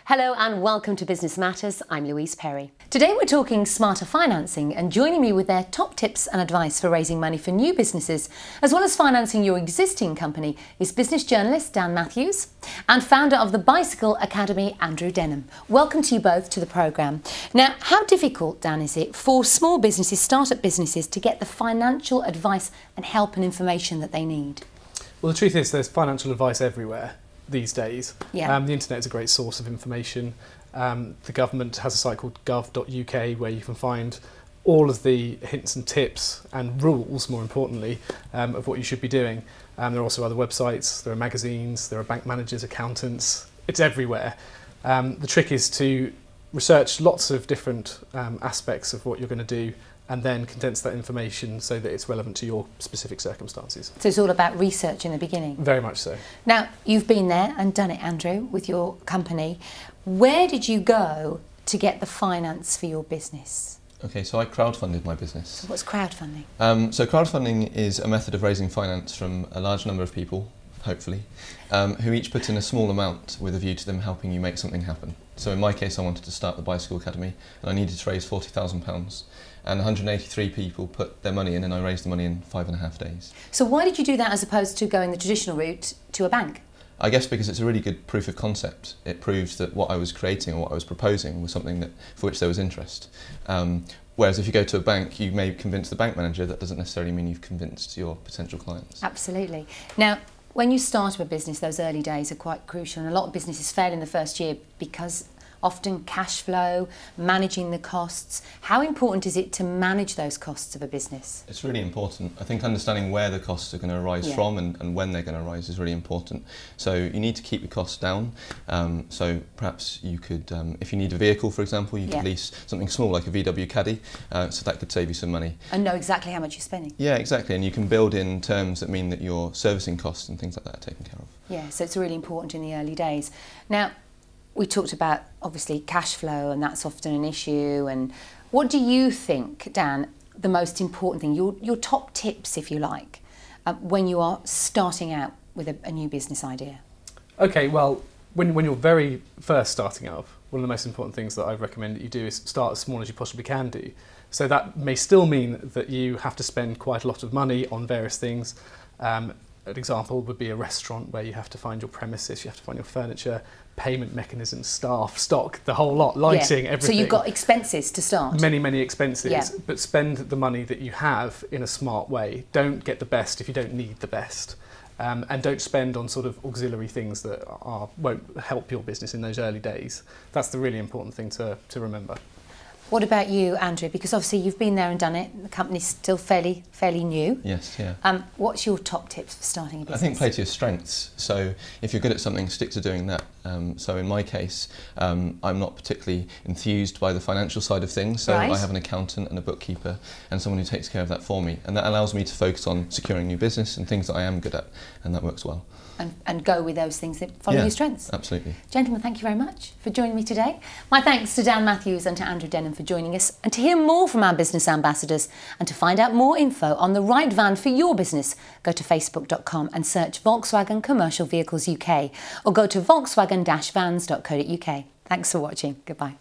Hello and welcome to Business Matters. I'm Louise Perry. Today we're talking smarter financing, and joining me with their top tips and advice for raising money for new businesses as well as financing your existing company is business journalist Dan Matthews and founder of the Bicycle Academy, Andrew Denham. Welcome to you both to the programme. Now, how difficult, Dan, is it for small businesses, start-up businesses, to get the financial advice and help and information that they need? Well, the truth is there's financial advice everywhere these days. Yeah. The internet is a great source of information. The government has a site called gov.uk where you can find all of the hints and tips and rules, more importantly, of what you should be doing. There are also other websites, there are magazines, there are bank managers, accountants. It's everywhere. The trick is to research lots of different aspects of what you're going to do and then condense that information so that it's relevant to your specific circumstances. So it's all about research in the beginning? Very much so. Now, you've been there and done it, Andrew, with your company. Where did you go to get the finance for your business? Okay, so I crowdfunded my business. So what's crowdfunding? So crowdfunding is a method of raising finance from a large number of people, hopefully, who each put in a small amount with a view to them helping you make something happen. So in my case, I wanted to start the Bicycle Academy and I needed to raise £40,000. And 183 people put their money in and I raised the money in 5.5 days. So why did you do that as opposed to going the traditional route to a bank? I guess because it's a really good proof of concept. It proves that what I was creating or what I was proposing was something that for which there was interest. Whereas if you go to a bank, you may convince the bank manager. That doesn't necessarily mean you've convinced your potential clients. Absolutely. Now, when you start up a business, those early days are quite crucial, and a lot of businesses fail in the first year because often cash flow, managing the costs. How important is it to manage those costs of a business? It's really important. I think understanding where the costs are going to arise from and when they're going to arise is really important. So you need to keep your costs down. So perhaps you could, if you need a vehicle, for example, you could lease something small like a VW Caddy, so that could save you some money. And know exactly how much you're spending. Yeah, exactly. And you can build in terms that mean that your servicing costs and things like that are taken care of. Yeah, so it's really important in the early days. Now, we talked about, obviously, cash flow, and that's often an issue. And what do you think, Dan, the most important thing, your top tips, if you like, when you are starting out with a new business idea? Okay, well, when you're very first starting out, one of the most important things that I recommend that you do is start as small as you possibly can do. So that may still mean that you have to spend quite a lot of money on various things. An example would be a restaurant where you have to find your premises, you have to find your furniture, payment mechanisms, staff, stock, the whole lot, lighting, everything. So you've got expenses to start. Many expenses, but spend the money that you have in a smart way. Don't get the best if you don't need the best. And don't spend on sort of auxiliary things that won't help your business in those early days. That's the really important thing to remember. What about you, Andrew? Because obviously you've been there and done it. The company's still fairly new. Yes, yeah. What's your top tips for starting a business? I think play to your strengths. So if you're good at something, stick to doing that. So in my case, I'm not particularly enthused by the financial side of things. So I have an accountant and a bookkeeper and someone who takes care of that for me. And that allows me to focus on securing new business and things that I am good at. And that works well. And go with those things that follow your strengths. Absolutely. Gentlemen, thank you very much for joining me today. My thanks to Dan Matthews and to Andrew Denham for joining us. And to hear more from our business ambassadors and to find out more info on the right van for your business, go to facebook.com and search Volkswagen Commercial Vehicles UK or go to volkswagen-vans.co.uk. Thanks for watching. Goodbye.